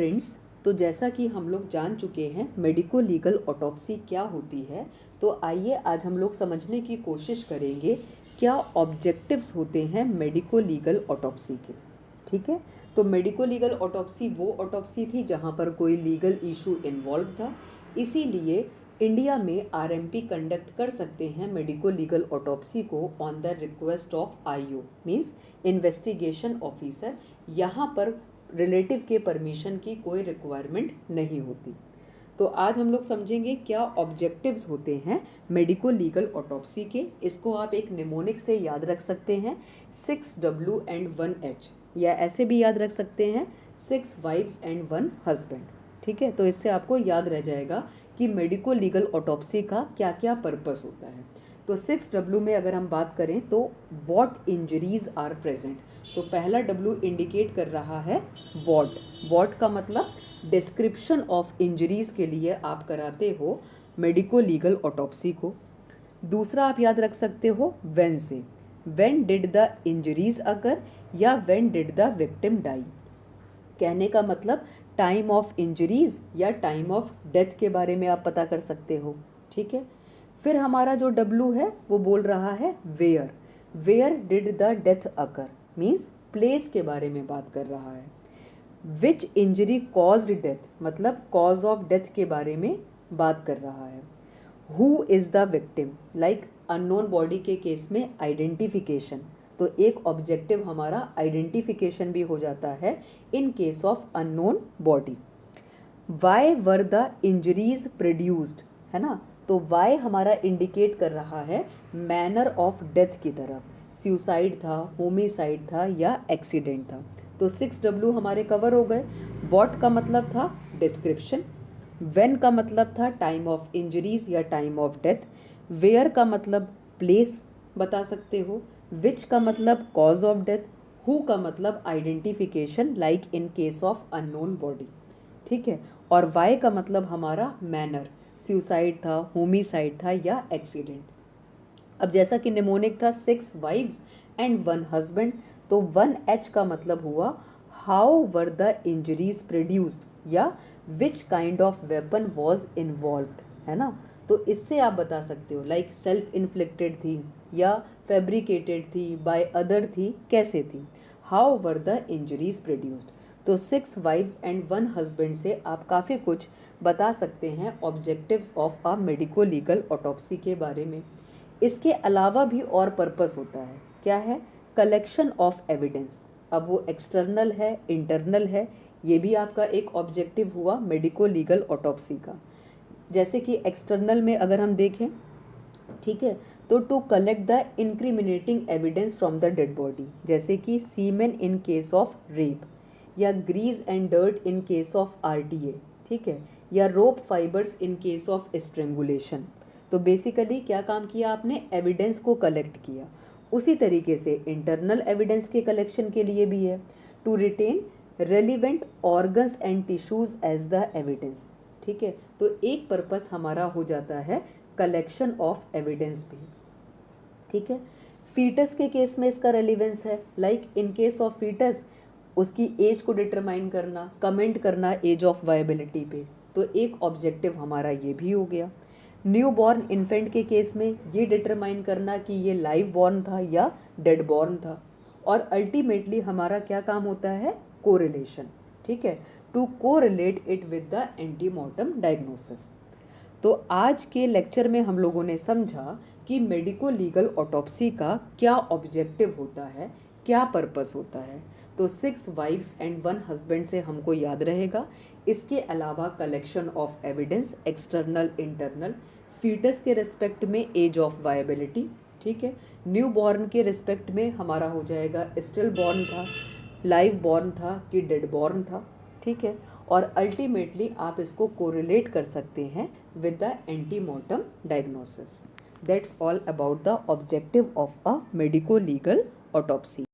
Friends, तो जैसा कि हम लोग जान चुके हैं मेडिको लीगल ऑटोप्सी क्या होती है, तो आइए आज हम लोग समझने की कोशिश करेंगे क्या ऑब्जेक्टिव्स होते हैं मेडिको लीगल ऑटोप्सी के। ठीक है, तो मेडिको लीगल ऑटोप्सी वो ऑटोप्सी थी जहाँ पर कोई लीगल इशू इन्वॉल्व था, इसीलिए इंडिया में आरएमपी कंडक्ट कर सकते हैं मेडिको लीगल ऑटोप्सी को on the request of IO means investigation officer. यहाँ पर रिलेटिव के परमिशन की कोई रिक्वायरमेंट नहीं होती। तो आज हम लोग समझेंगे क्या ऑब्जेक्टिव्स होते हैं मेडिको लीगल ऑटोप्सी के। इसको आप एक निमोनिक से याद रख सकते हैं 6W एंड 1H, या ऐसे भी याद रख सकते हैं 6 वाइफ्स एंड 1 हस्बैंड। ठीक है, तो इससे आपको याद रह जाएगा कि मेडिको लीगल ऑटोप्सी का क्या क्या पर्पस होता है। तो 6W में अगर हम बात करें तो व्हाट इंजरीज आर प्रेजेंट, तो पहला W इंडिकेट कर रहा है व्हाट। व्हाट का मतलब डिस्क्रिप्शन ऑफ इंजरीज के लिए आप कराते हो मेडिको लीगल ऑटोप्सी को। दूसरा आप याद रख सकते हो when say, when did the injuries occur या when did the victim die. कहने का मतलब टाइम ऑफ इंजरीज या टाइम ऑफ डेथ के बारे में आप पता कर सकते हो। ठीक है, फिर हमारा जो W है वो बोल रहा है where. Where did the death occur means place के बारे में बात कर रहा है। विच इंजरी कॉज्ड डेथ मतलब कॉज ऑफ डेथ के बारे में बात कर रहा है। Who is the victim like unknown body के केस में आइडेंटिफिकेशन, तो एक ऑब्जेक्टिव हमारा आइडेंटिफिकेशन भी हो जाता है in case of unknown body. Why were the injuries produced है ना, तो वाई हमारा इंडिकेट कर रहा है मैनर ऑफ डेथ की तरफ, सुसाइड था, होमिसाइड था या एक्सीडेंट था। तो 6W हमारे कवर हो गए। व्हाट का मतलब था डिस्क्रिप्शन, व्हेन का मतलब था टाइम ऑफ इंजरीज या टाइम ऑफ डेथ, वेयर का मतलब प्लेस बता सकते हो, विच का मतलब कॉज ऑफ डेथ, हु का मतलब identification like in case of unknown body. ठीक है, और वाई का मतलब हमारा मैनर, सुसाइड था, होमिसाइड था या एक्सीडेंट। अब जैसा कि निमोनिक था 6 वाइव्स एंड 1 हस्बैंड, तो 1H का मतलब हुआ how were the injuries produced या which kind of weapon was involved, है ना। तो इससे आप बता सकते हो लाइक सेल्फ इन्फ्लिक्टेड थी या फैब्रिकेटेड थी, बाय अदर थी, कैसे थी। How were the injuries produced, तो 6 वाइव्स एंड 1 हस्बैंड से आप काफ़ी कुछ बता सकते हैं objectives of a medico legal autopsy के बारे में। इसके अलावा भी और पर्पस होता है, क्या है, कलेक्शन ऑफ एविडेंस। अब वो एक्सटर्नल है, इंटरनल है, ये भी आपका एक ऑब्जेक्टिव हुआ मेडिको लीगल ऑटोप्सी का। जैसे कि एक्सटर्नल में अगर हम देखें, ठीक है, तो to collect the incriminating evidence from the dead body, जैसे कि semen in case of rape या grease and dirt in case of RTA, ठीक है, या rope fibres in case of strangulation. तो बेसिकली क्या काम किया आपने, एविडेंस को कलेक्ट किया। उसी तरीके से इंटरनल एविडेंस के कलेक्शन के लिए भी है, to retain relevant organs and tissues as the evidence. ठीक है, तो एक पर्पस हमारा हो जाता है कलेक्शन ऑफ एविडेंस भी। ठीक है, फीटस के केस में इसका रेलिवेंस है, like in case of foetus उसकी एज को डिटरमाइन करना, कमेंट करना एज ऑफ वायबिलिटी पे, तो एक ऑब्जेक्टिव हमारा ये भी हो गया। न्यू बॉर्न इन्फेंट के केस में ये डिटरमाइन करना कि ये लाइव बॉर्न था या डेड बॉर्न था। और अल्टीमेटली हमारा क्या काम होता है, कोरिलेशन। ठीक है, to correlate it with the antemortem diagnosis. तो आज के लेक्चर में हम लोगों ने समझा कि मेडिको लीगल ऑटोप्सी का क्या ऑब्जेक्टिव होता है, क्या पर्पस होता है। तो 6 वाइफ्स एंड 1 हस्बैंड से हमको याद रहेगा। इसके अलावा collection of evidence external internal, foetus के रिस्पेक्ट में एज ऑफ वायबिलिटी, ठीक है, न्यू बॉर्न के रिस्पेक्ट में हमारा हो जाएगा स्टिल बॉर्न था, लाइव बॉर्न था कि डेड बॉर्न था। ठीक है, और अल्टीमेटली आप इसको कोरिलेट कर सकते हैं with the antemortem diagnosis. That's all about the objective of a medico legal autopsy.